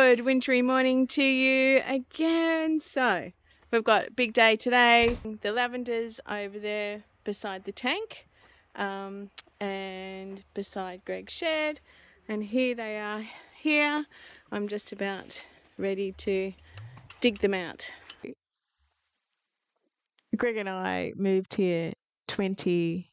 Good wintry morning to you again. So we've got a big day today. The lavender's over there beside the tank and beside Greg's shed, and here they are here. I'm just about ready to dig them out. Greg and I moved here 20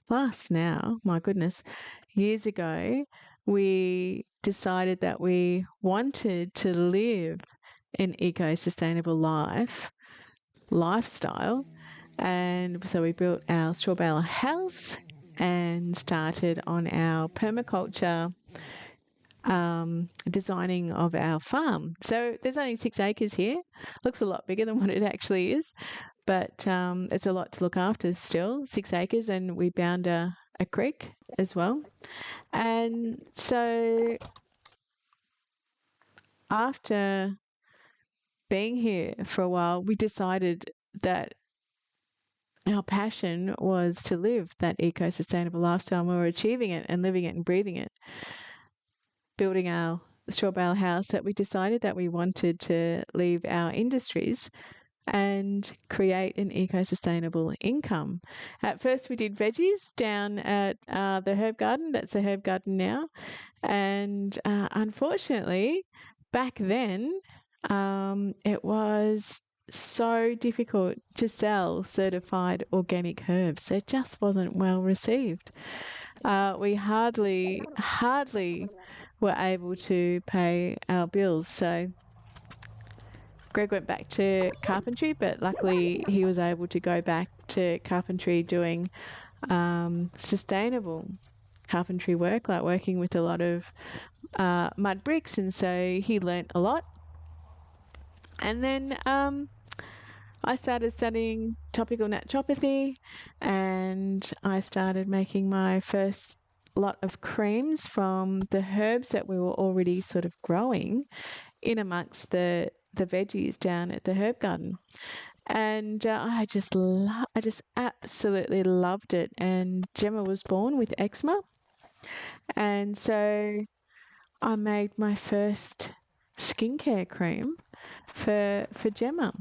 plus now, my goodness, years ago. We decided that we wanted to live an eco-sustainable lifestyle, and so we built our straw bale house and started on our permaculture designing of our farm. So there's only 6 acres here. Looks a lot bigger than what it actually is, but it's a lot to look after still. 6 acres, and we bound a creek as well. And so after being here for a while, we decided that our passion was to live that eco-sustainable lifestyle, and we were achieving it and living it and breathing it, building our straw bale house, that we decided that we wanted to leave our industries and create an eco-sustainable income. At first we did veggies down at the herb garden. That's the herb garden now. And unfortunately, back then, it was so difficult to sell certified organic herbs. It just wasn't well received. We hardly were able to pay our bills. So Greg went back to carpentry, but luckily he was able to go back to carpentry doing sustainable carpentry work, like working with a lot of mud bricks, and so he learnt a lot. And then I started studying topical naturopathy, and I started making my first lot of creams from the herbs that we were already sort of growing in amongst the veggies down at the herb garden. And I just absolutely loved it. And Gemma was born with eczema, and so I made my first skincare cream for Gemma.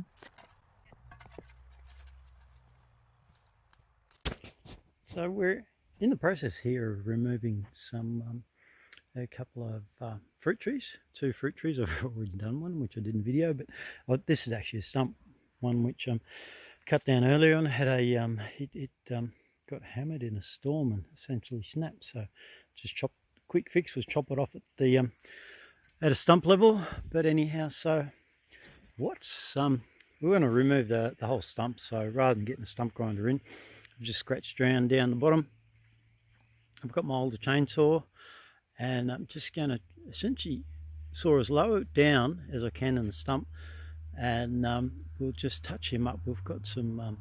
So we're in the process here of removing a couple of fruit trees, 2 fruit trees. I've already done one, which I did in video, but this is actually a stump one which cut down earlier on. Had it got hammered in a storm and essentially snapped. So just quick fix was chop it off at a stump level. But anyhow, so we're going to remove the whole stump. So rather than getting a stump grinder in, I've just scratched down the bottom. I've got my older chainsaw, and I'm just going to essentially saw as low down as I can in the stump, and we'll just touch him up. We've got some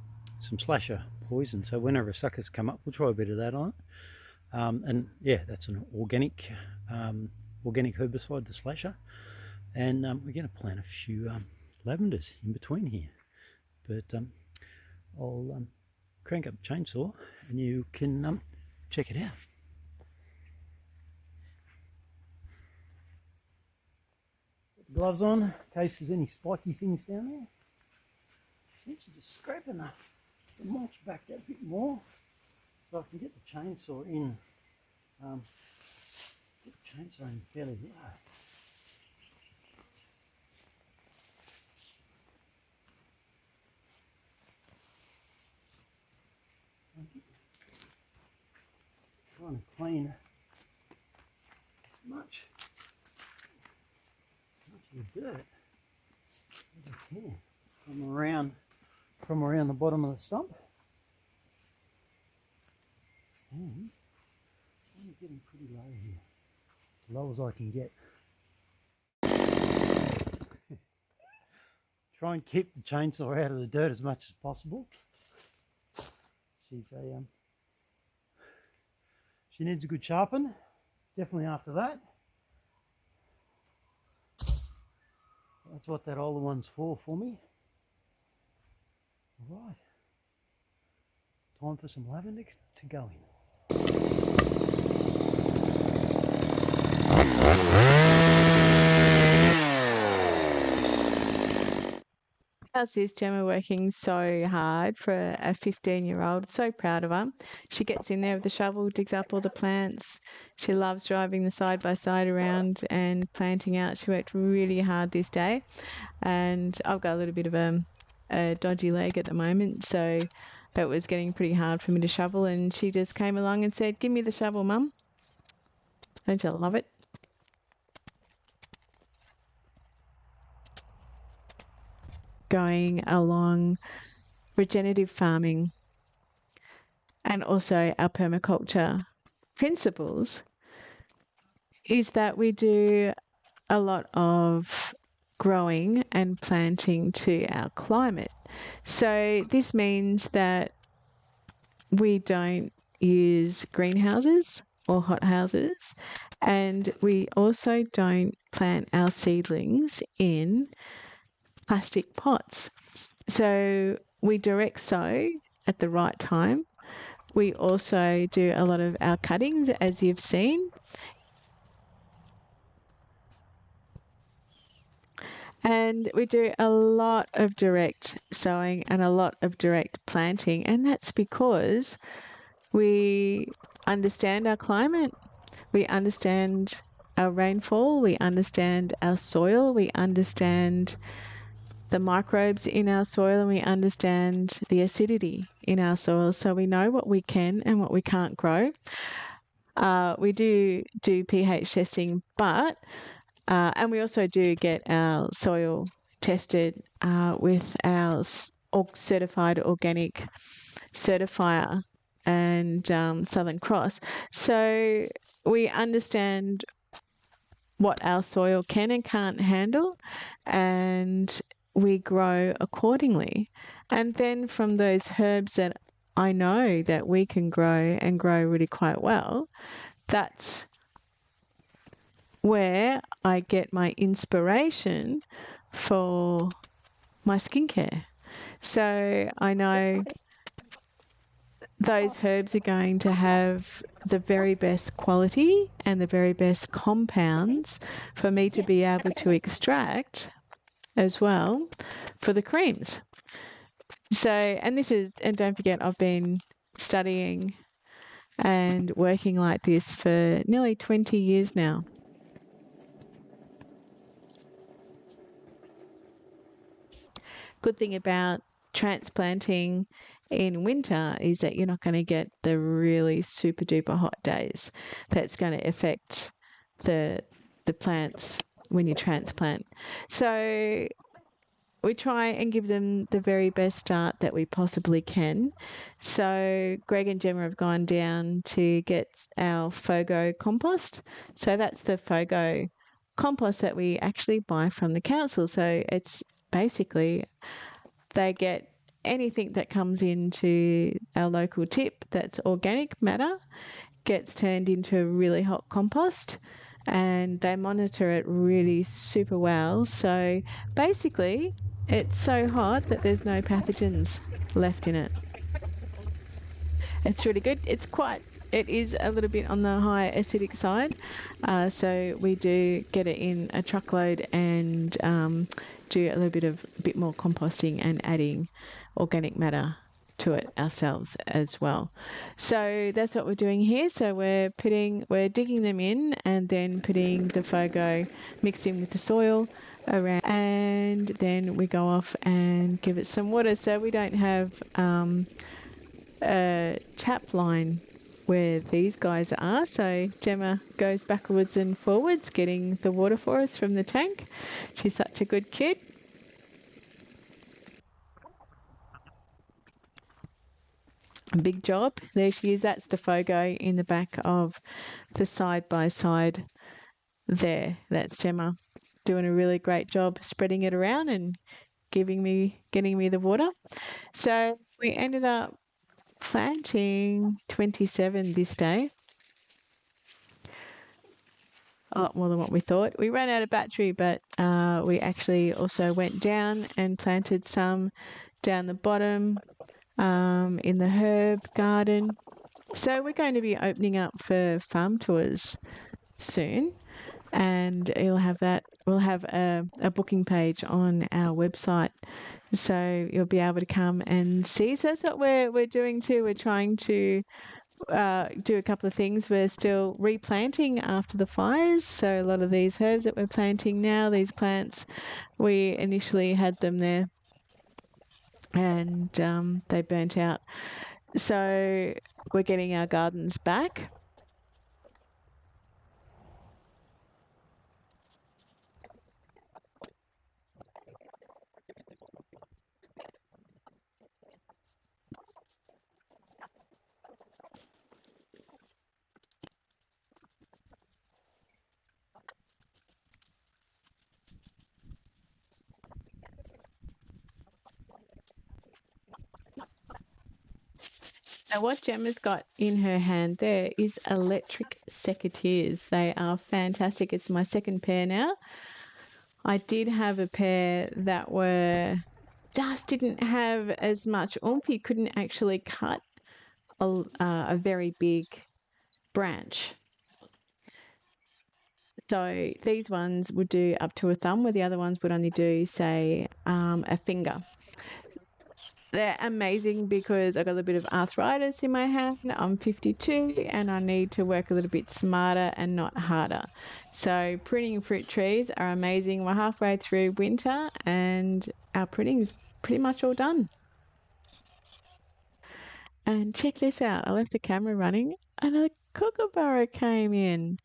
slasher poison, so whenever suckers come up, we'll try a bit of that on it. And yeah, that's an organic herbicide, the slasher. And we're going to plant a few lavenders in between here. But I'll crank up the chainsaw and you can check it out. Put the gloves on in case there's any spiky things down there. Essentially just scraping the mulch back a bit more so I can get the chainsaw in. Fairly low. Trying to clean as much of the dirt as I can from around the bottom of the stump. And I'm getting pretty low here, as low as I can get. Try and keep the chainsaw out of the dirt as much as possible. She needs a good sharpen, definitely after that. That's what that older one's for me. Alright, time for some lavender to go in. how's this? Gemma working so hard for a 15-year-old. So proud of her. She gets in there with the shovel, digs up all the plants. She loves driving the side-by-side around and planting out. She worked really hard this day. And I've got a little bit of a dodgy leg at the moment, so it was getting pretty hard for me to shovel. And she just came along and said, "Give me the shovel, Mum." Don't you love it? Going along regenerative farming and also our permaculture principles is that we do a lot of growing and planting to our climate. So this means that we don't use greenhouses or hothouses, and we also don't plant our seedlings in plastic pots. So we direct sow at the right time. We also do a lot of our cuttings, as you've seen. And we do a lot of direct sowing and a lot of direct planting. And that's because we understand our climate, we understand our rainfall, we understand our soil, we understand the microbes in our soil, and we understand the acidity in our soil. So we know what we can and what we can't grow. We do pH testing, but and we also do get our soil tested with our certified organic certifier and Southern Cross. So we understand what our soil can and can't handle, and we grow accordingly. And then from those herbs that I know that we can grow and grow really quite well, that's where I get my inspiration for my skincare. So I know those herbs are going to have the very best quality and the very best compounds for me to be able to extract as well for the creams. So, and don't forget, I've been studying and working like this for nearly 20 years now. Good thing about transplanting in winter is that you're not going to get the really super duper hot days that's going to affect the plants when you transplant. So we try and give them the very best start that we possibly can. So Greg and Gemma have gone down to get our Fogo compost. So that's the Fogo compost that we actually buy from the council. So it's basically they get anything that comes into our local tip that's organic matter gets turned into a really hot compost, and they monitor it really super well. So basically it's so hot that there's no pathogens left in it. It's really good. It is a little bit on the high acidic side, so we do get it in a truckload and do a bit more composting and adding organic matter to it ourselves as well. So that's what we're doing here. So we're digging them in and then putting the Fogo mixed in with the soil around, and then we go off and give it some water. So we don't have a tap line where these guys are. So Gemma goes backwards and forwards getting the water for us from the tank. She's such a good kid. Big job. There she is. That's the Fogo in the back of the side-by-side there. That's Gemma doing a really great job spreading it around and getting me the water. So we ended up planting 27 this day. A lot more than what we thought. We ran out of battery, but we actually also went down and planted some down the bottom in the herb garden. So we're going to be opening up for farm tours soon. and you'll have that. We'll have a booking page on our website, so you'll be able to come and see. So that's what we're doing too. We're trying to do a couple of things. We're still replanting after the fires. So a lot of these herbs that we're planting now, these plants, we initially had them there and they burnt out. So we're getting our gardens back. So what Gemma's got in her hand there is electric secateurs. They are fantastic. It's my second pair now. I did have a pair that were just didn't have as much oomph. You couldn't actually cut a very big branch. So these ones would do up to a thumb, where the other ones would only do, say, a finger. They're amazing because I've got a little bit of arthritis in my hand. I'm 52 and I need to work a little bit smarter and not harder. So pruning fruit trees are amazing. We're halfway through winter and our pruning is pretty much all done. And check this out. I left the camera running and a kookaburra came in.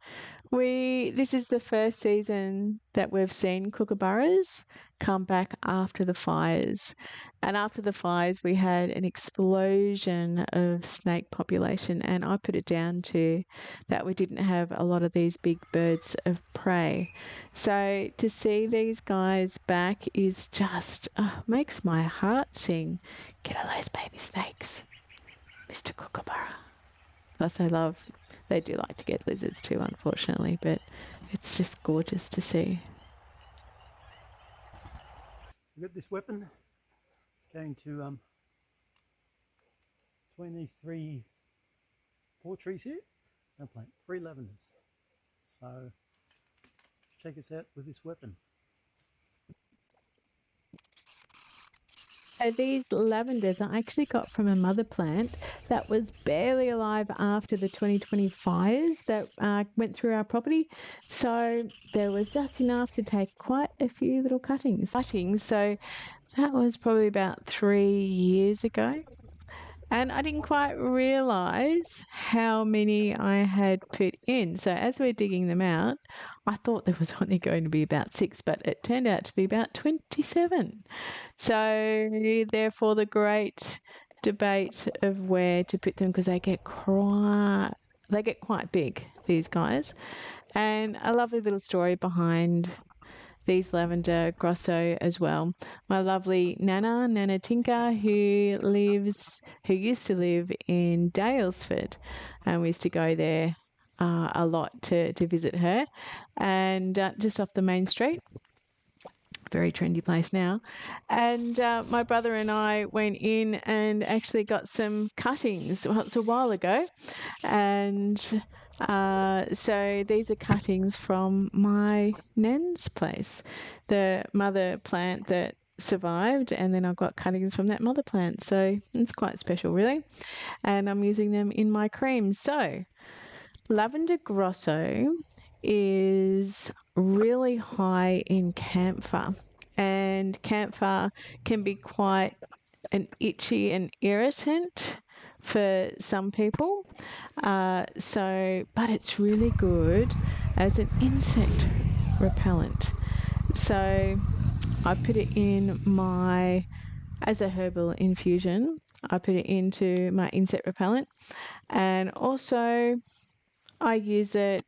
This is the first season that we've seen kookaburras come back after the fires. And after the fires, we had an explosion of snake population. And I put it down to that we didn't have a lot of these big birds of prey. So to see these guys back is just makes my heart sing. Get all those baby snakes, Mr. Kookaburra. Plus, they do like to get lizards too, unfortunately, but it's just gorgeous to see. We've got this weapon going to between these four trees here. I'll plant 3 lavenders. So check us out with this weapon. So these lavenders I actually got from a mother plant that was barely alive after the 2020 fires that went through our property. So there was just enough to take quite a few little cuttings. So that was probably about 3 years ago. And I didn't quite realise how many I had put in. So as we're digging them out, I thought there was only going to be about 6, but it turned out to be about 27. So therefore the great debate of where to put them, because they get quite big, these guys. And a lovely little story behind these Lavender Grosso as well. My lovely Nana Tinker, who used to live in Dalesford, and we used to go there a lot to visit her, and just off the main street. Very trendy place now. And my brother and I went in and actually got some cuttings. Well, it's a while ago. And so these are cuttings from my nan's place, the mother plant that survived, and then I've got cuttings from that mother plant. So it's quite special, really. And I'm using them in my cream. So Lavender Grosso is really high in camphor, and camphor can be quite an itchy and irritant for some people. But it's really good as an insect repellent. So I put it in as a herbal infusion, I put it into my insect repellent, and also I get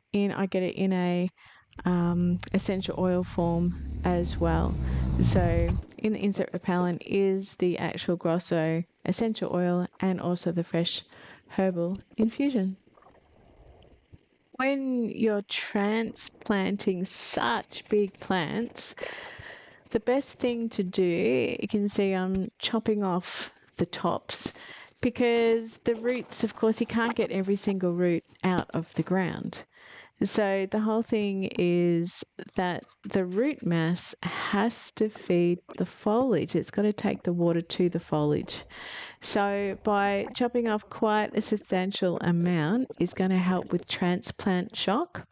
it in a essential oil form as well. So in the insect repellent is the actual Grosso essential oil and also the fresh herbal infusion. When you're transplanting such big plants, the best thing to do, you can see I'm chopping off the tops, because the roots, of course, you can't get every single root out of the ground. So the whole thing is that the root mass has to feed the foliage. It's got to take the water to the foliage. So by chopping off quite a substantial amount is going to help with transplant shock.